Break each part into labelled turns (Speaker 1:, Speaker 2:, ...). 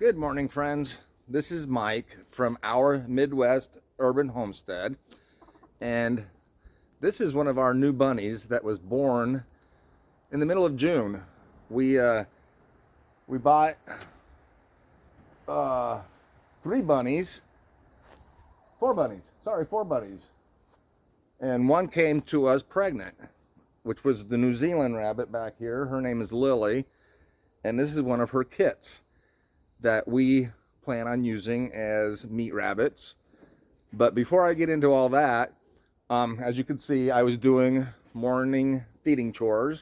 Speaker 1: Good morning, friends. This is Mike from our Midwest Urban Homestead, and this is one of our new bunnies that was born in the middle of June. We bought four bunnies, and one came to us pregnant, which was the New Zealand rabbit back here. Her name is Lily, and this is one of her kits that we plan on using as meat rabbits. But before I get into all that, as you can see, I was doing morning feeding chores,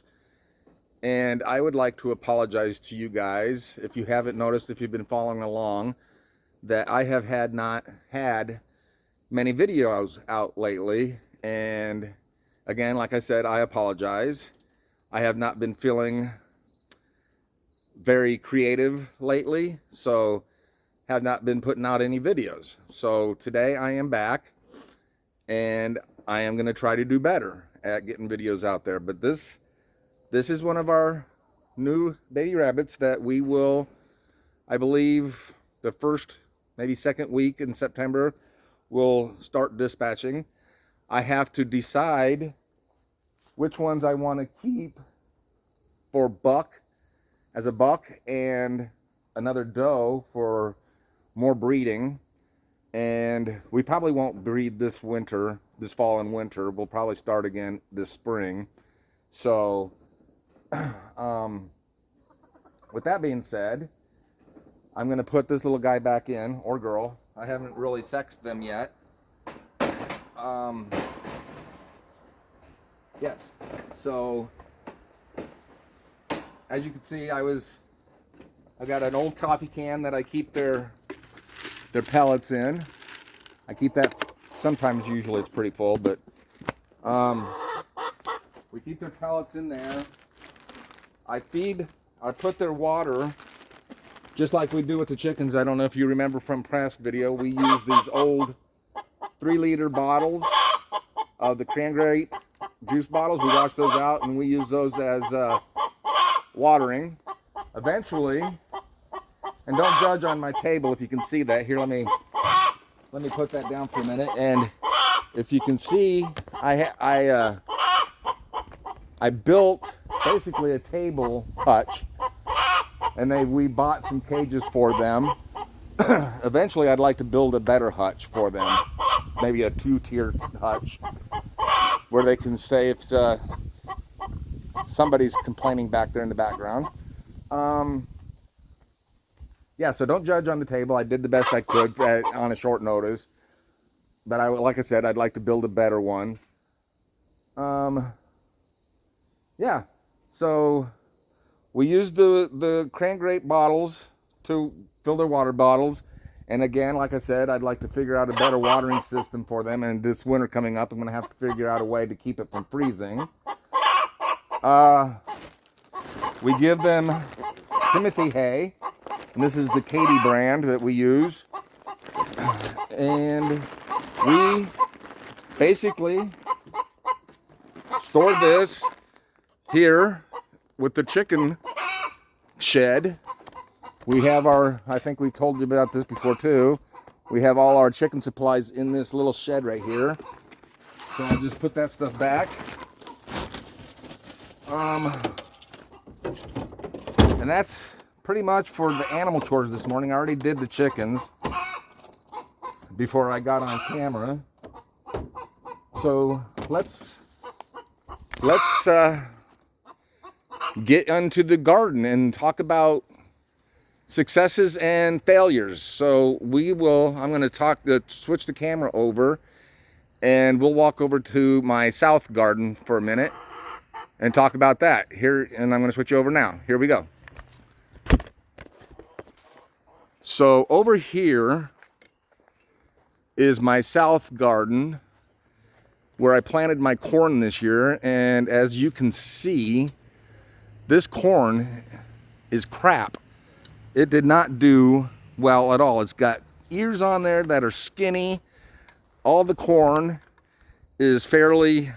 Speaker 1: and I would like to apologize to you guys if you haven't noticed, if you've been following along, that I have not had many videos out lately. And again, like I said, I apologize. I have not been feeling very creative lately, so have not been putting out any videos. So today I am back, and I am going to try to do better at getting videos out there. But this is one of our new baby rabbits that we will, I believe, the first, maybe second week in September, we'll start dispatching. I have to decide which ones I want to keep for as a buck, and another doe for more breeding. And we probably won't breed this fall and winter. We'll probably start again this spring. So with that being said, I'm going to put this little guy back in, or girl. I haven't really sexed them yet. Yes, so as you can see, I got an old coffee can that I keep their pellets in. I keep that, sometimes, usually it's pretty full, but we keep their pellets in there. I put their water just like we do with the chickens. I don't know if you remember from past video, we use these old 3-liter bottles of the cranberry juice bottles. We wash those out and we use those as watering. Eventually, and don't judge on my table if you can see that. Here, let me put that down for a minute. And if you can see, I built basically a table hutch, and we bought some cages for them. Eventually, I'd like to build a better hutch for them, maybe a 2-tier hutch where they can stay if somebody's complaining back there in the background. Yeah, so don't judge on the table. I did the best I could on a short notice, but like I said, I'd like to build a better one. Yeah, so we used the cranberry bottles to fill their water bottles, and again, like I said, I'd like to figure out a better watering system for them. And this winter coming up, I'm going to have to figure out a way to keep it from freezing. We give them Timothy hay, and this is the Katie brand that we use. And we basically store this here with the chicken shed. We have I think we've told you about this before too. We have all our chicken supplies in this little shed right here. So I'll just put that stuff back. And that's pretty much for the animal chores this morning. I already did the chickens before I got on camera. So let's get into the garden and talk about successes and failures. So I'm going to switch the camera over, and we'll walk over to my south garden for a minute and talk about that here. And I'm going to switch over now. Here we go. So over here is my south garden where I planted my corn this year. And as you can see, this corn is crap. It did not do well at all. It's got ears on there that are skinny. All the corn is fairly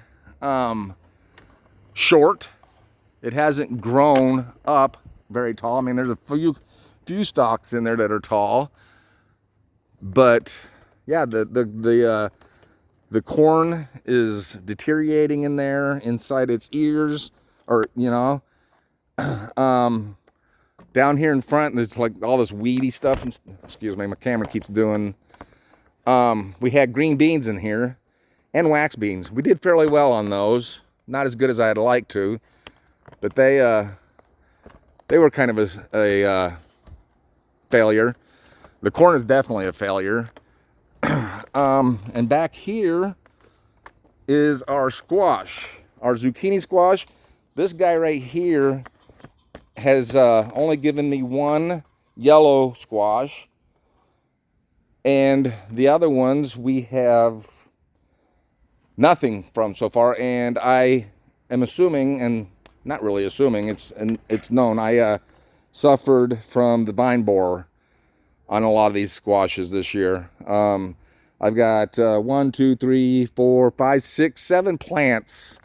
Speaker 1: short. It hasn't grown up very tall. I mean, there's a few few stalks in there that are tall. But yeah, the corn is deteriorating in there inside its ears, or down here in front there's like all this weedy stuff. And excuse me, my camera keeps doing. We had green beans in here and wax beans. We did fairly well on those. Not as good as I'd like to, but they were kind of a failure. The corn is definitely a failure. And back here is our squash, our zucchini squash. This guy right here has only given me one yellow squash, and the other ones we have nothing from so far. And I am assuming, and not really assuming, it's known, I suffered from the vine borer on a lot of these squashes this year. I've got 1, 2, 3, 4, 5, 6, 7 plants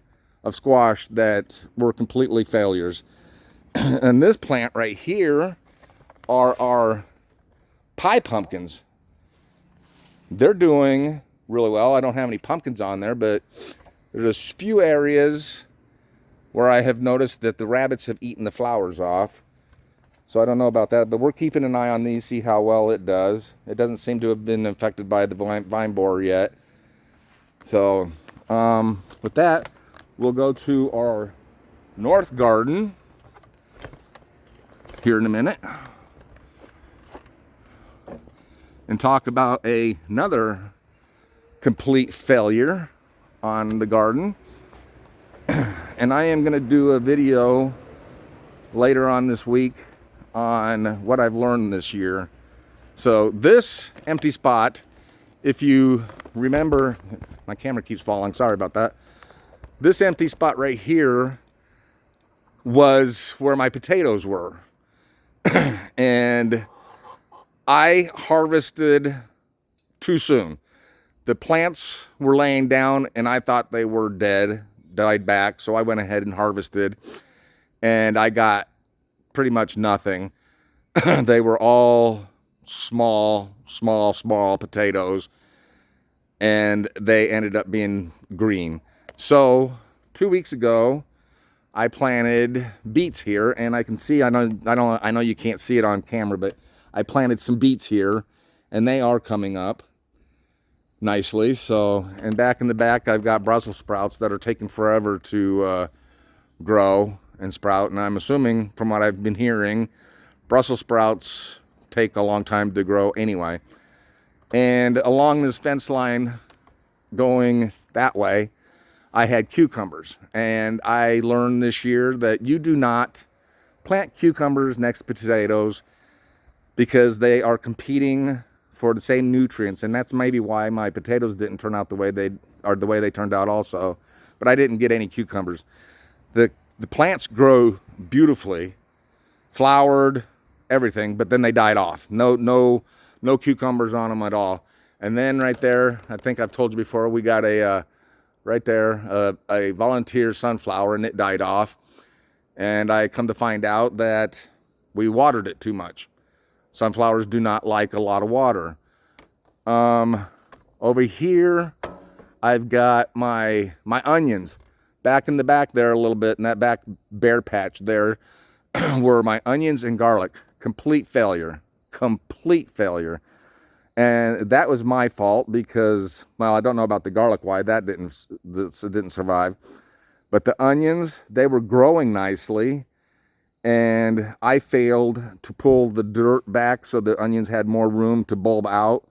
Speaker 1: of squash that were completely failures. And this plant right here are our pie pumpkins. They're doing really well. I don't have any pumpkins on there, but there's a few areas where I have noticed that the rabbits have eaten the flowers off. So I don't know about that, but we're keeping an eye on these, see how well it does. It doesn't seem to have been infected by the vine borer yet. So with that, we'll go to our north garden here in a minute and talk about another complete failure on the garden. And I am going to do a video later on this week on what I've learned this year. So this empty spot, if you remember, my camera keeps falling, sorry about that. This empty spot right here was where my potatoes were. And I harvested too soon. The plants were laying down and I thought they were died back. So I went ahead and harvested, and I got pretty much nothing. They were all small potatoes, and they ended up being green. So 2 weeks ago, I planted beets here, and I can see, I know you can't see it on camera, but I planted some beets here, and they are coming up nicely. So, and back in the back, I've got Brussels sprouts that are taking forever to grow and sprout, and I'm assuming from what I've been hearing, Brussels sprouts take a long time to grow anyway. And along this fence line going that way, I had cucumbers, and I learned this year that you do not plant cucumbers next to potatoes because they are competing for the same nutrients, and that's maybe why my potatoes didn't turn out the way they turned out also. But I didn't get any cucumbers. The plants grow beautifully, flowered, everything, but then they died off. No cucumbers on them at all. And then right there, I think I've told you before, we got right there a volunteer sunflower, and it died off. And I come to find out that we watered it too much. Sunflowers do not like a lot of water. Over here, I've got my onions. Back in the back there a little bit, in that back bare patch there, were my onions and garlic. Complete failure. Complete failure. And that was my fault because, well, I don't know about the garlic, why that didn't survive. But the onions, they were growing nicely, and I failed to pull the dirt back so the onions had more room to bulb out.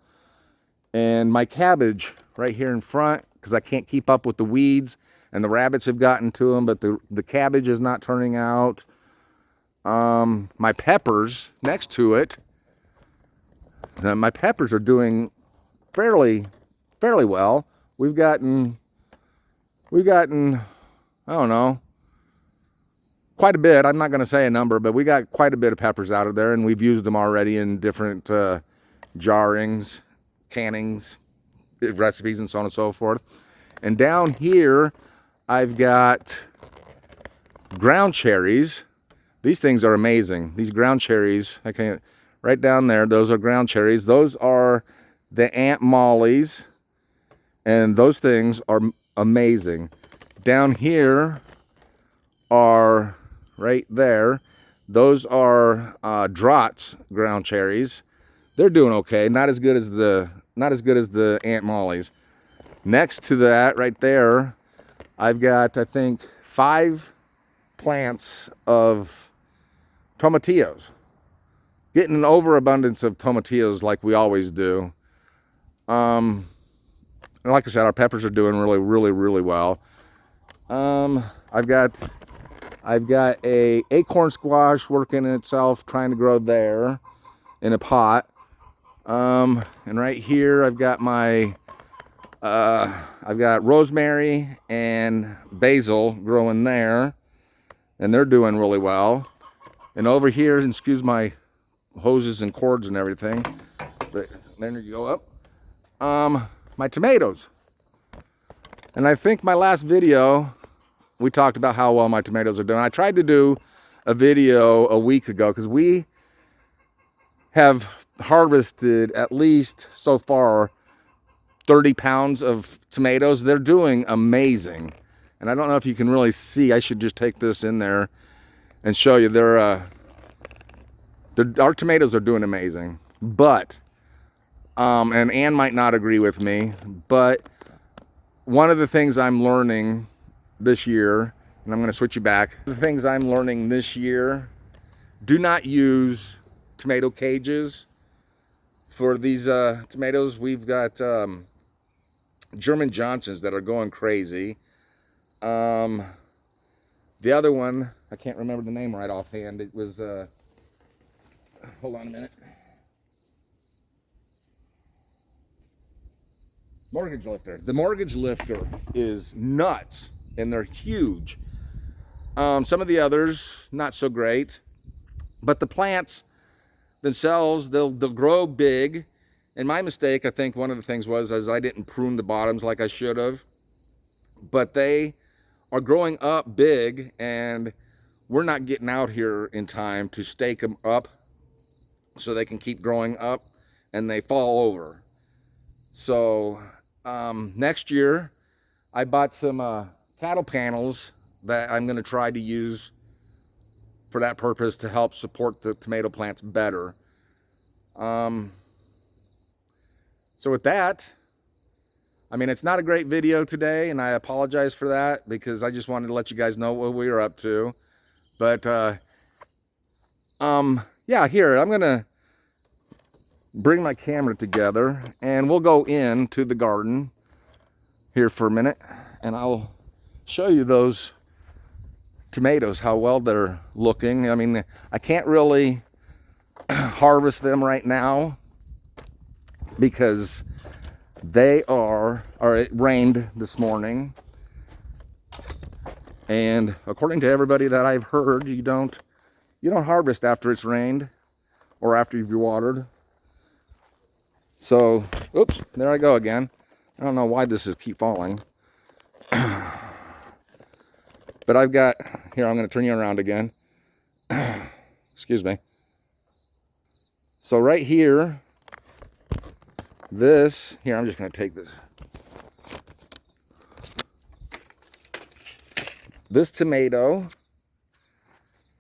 Speaker 1: And my cabbage right here in front, because I can't keep up with the weeds, and the rabbits have gotten to them, but the cabbage is not turning out. My peppers next to it, my peppers are doing fairly well. We've gotten, I don't know, quite a bit. I'm not going to say a number, but we got quite a bit of peppers out of there, and we've used them already in different jarrings, cannings, recipes, and so on and so forth. And down here, I've got ground cherries. These things are amazing. These ground cherries, right down there, those are ground cherries. Those are the Aunt Molly's, and those things are amazing. Down here are, right there, those are Drott's ground cherries. They're doing okay. Not as good as the Aunt Molly's. Next to that, right there, I've got, I think, 5 plants of tomatillos. Getting an overabundance of tomatillos like we always do. And like I said, our peppers are doing really well. I've got a acorn squash working itself, trying to grow there in a pot. And right here I've got my I've got rosemary and basil growing there, and they're doing really well. And over here, and excuse my hoses and cords and everything, but then you go up, my tomatoes. And I think my last video we talked about how well my tomatoes are doing. I tried to do a video a week ago because we have harvested at least so far 30 pounds of tomatoes. They're doing amazing. And I don't know if you can really see. I should just take this in there and show you. Our tomatoes are doing amazing. But, and Ann might not agree with me, but one of the things I'm learning this year, and I'm going to switch you back. The things I'm learning this year, do not use tomato cages for these tomatoes. We've got German Johnsons that are going crazy. The other one, I can't remember the name right offhand. It was, hold on a minute. Mortgage lifter. The mortgage lifter is nuts, and they're huge. Some of the others, not so great. But the plants themselves, they'll grow big. And my mistake, I think one of the things was, is I didn't prune the bottoms like I should have. But they are growing up big, and we're not getting out here in time to stake them up so they can keep growing up and they fall over. So next year, I bought some cattle panels that I'm going to try to use for that purpose to help support the tomato plants better. So with that, I mean, it's not a great video today, and I apologize for that because I just wanted to let you guys know what we were up to. But yeah, here, I'm going to bring my camera together and we'll go into the garden here for a minute, and I'll show you those tomatoes, how well they're looking. I mean, I can't really harvest them right now because it rained this morning, and according to everybody that I've heard, you don't harvest after it's rained or after you've watered. So, oops, there I go again. I don't know why this is keep falling. But I've got, here, I'm going to turn you around again. Excuse me. So right here, here, I'm just going to take this. This tomato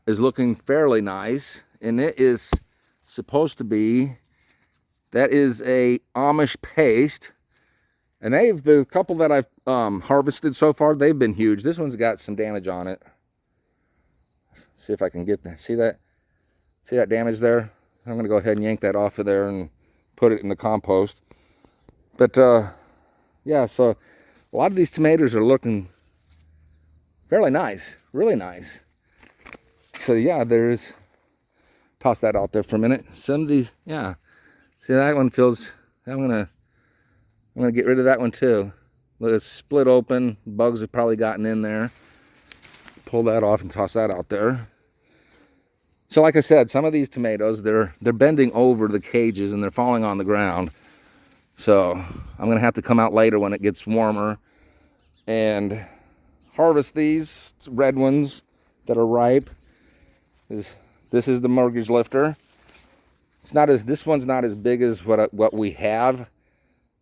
Speaker 1: is looking fairly nice, and it is supposed to be, that is a Amish paste. And the couple that I've harvested so far, they've been huge. This one's got some damage on it. See if I can get that. See that damage there? I'm going to go ahead and yank that off of there and put it in the compost. But yeah, so a lot of these tomatoes are looking fairly nice, really nice. So yeah, toss that out there for a minute. Some of these, yeah. See, that one feels, I'm gonna get rid of that one too. Let it split open. Bugs have probably gotten in there. Pull that off and toss that out there. So like I said, some of these tomatoes, they're bending over the cages and they're falling on the ground. So I'm gonna have to come out later when it gets warmer and harvest these red ones that are ripe. This is the mortgage lifter. It's not as, this one's not as big as what we have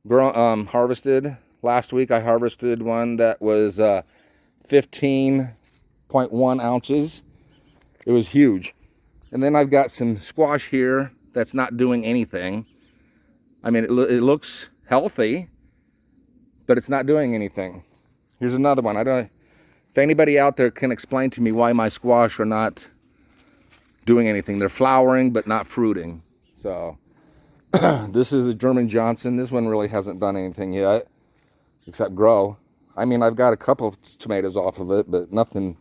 Speaker 1: harvested. Last week I harvested one that was 15.1 ounces. It was huge. And then I've got some squash here that's not doing anything. I mean, it looks healthy, but it's not doing anything. Here's another one. If anybody out there can explain to me why my squash are not doing anything. They're flowering, but not fruiting. So this is a German Johnson. This one really hasn't done anything yet, except grow. I mean, I've got a couple of tomatoes off of it, but nothing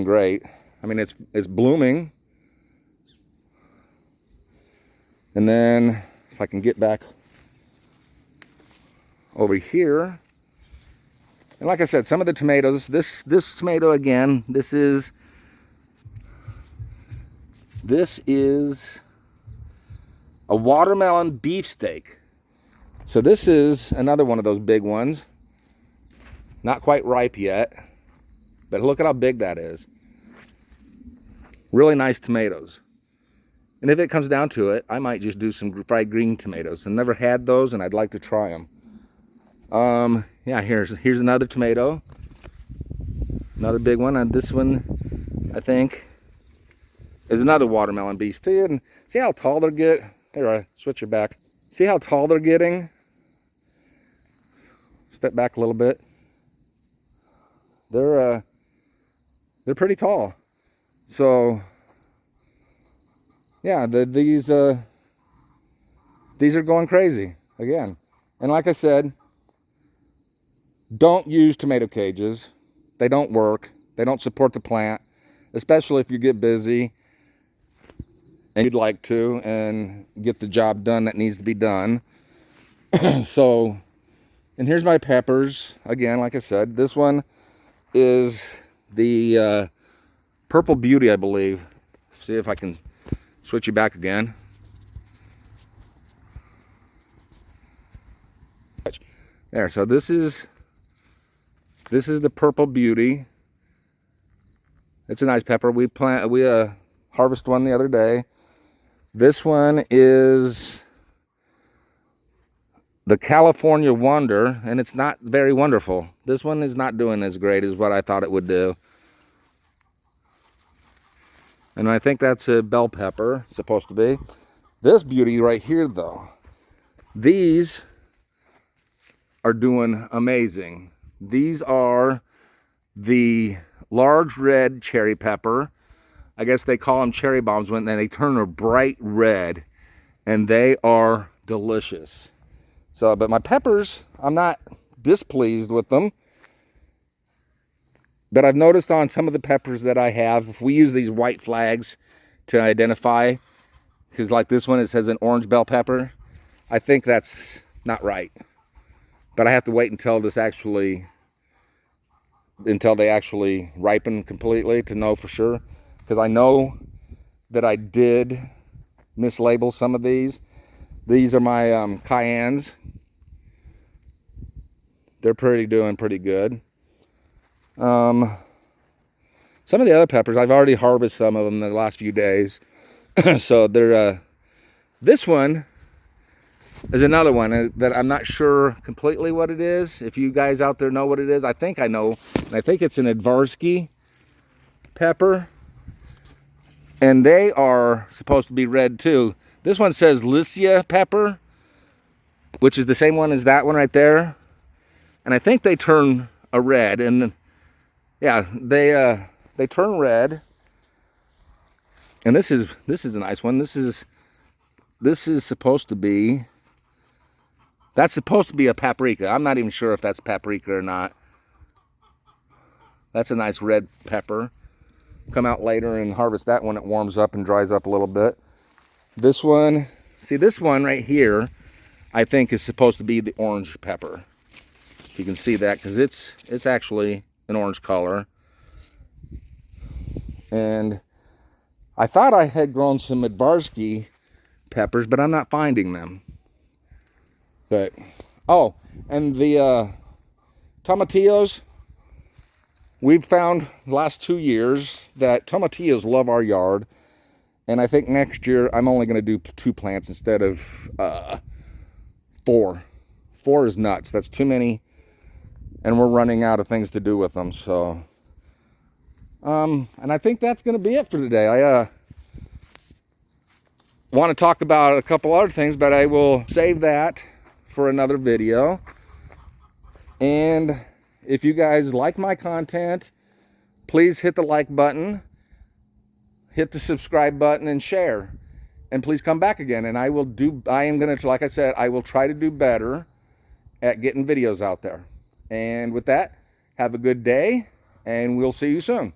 Speaker 1: great. I mean, it's blooming. And then if I can get back over here, and like I said, some of the tomatoes, this tomato again, this is a watermelon beefsteak. So this is another one of those big ones. Not quite ripe yet, but look at how big that is. Really nice tomatoes. And if it comes down to it, I might just do some fried green tomatoes. I've never had those, and I'd like to try them. Yeah, here's another tomato. Another big one. And this one, I think, is another watermelon beefsteak. And see how tall they're getting? Here, I switch your back. See how tall they're getting? Step back a little bit. They're pretty tall. So yeah, these are going crazy again. And like I said, don't use tomato cages. They don't work. They don't support the plant, especially if you get busy and you'd like to and get the job done that needs to be done. So, and here's my peppers. Again, like I said, this one is the Purple Beauty, I believe. See if I can switch you back again. There, so this is the Purple Beauty. It's a nice pepper. We harvested one the other day. This one is the California Wonder, and it's not very wonderful. This one is not doing as great as what I thought it would do. And I think that's a bell pepper, supposed to be. This beauty right here, though, these are doing amazing. These are the large red cherry pepper. I guess they call them cherry bombs when they turn a bright red, and they are delicious. So, but my peppers, I'm not displeased with them. But I've noticed on some of the peppers that I have, if we use these white flags to identify, because like this one, it says an orange bell pepper, I think that's not right. But I have to wait until they actually ripen completely to know for sure. Because I know that I did mislabel some of these. These are my cayennes. They're doing pretty good. Some of the other peppers, I've already harvested some of them in the last few days. So they're, this one is another one that I'm not sure completely what it is. If you guys out there know what it is, I think I know. And I think it's an Advarsky pepper. And they are supposed to be red too. This one says Lycia pepper, which is the same one as that one right there. And I think they turn a red, and yeah, they turn red. And this is a nice one. This is supposed to be, that's supposed to be a paprika. I'm not even sure if that's paprika or not. That's a nice red pepper. Come out later and harvest that when it warms up and dries up a little bit. This one, see this one right here, I think is supposed to be the orange pepper. You can see that because it's actually an orange color. And I thought I had grown some Advarsky peppers, but I'm not finding them. But, oh, and the tomatillos, we've found the last 2 years that tomatillos love our yard. And I think next year I'm only going to do 2 plants instead of 4. 4 is nuts. That's too many. And we're running out of things to do with them. So, and I think that's going to be it for today. I want to talk about a couple other things, but I will save that for another video. And if you guys like my content, please hit the like button, hit the subscribe button, and share. And please come back again. And I am going to, like I said, I will try to do better at getting videos out there. And with that, have a good day, and we'll see you soon.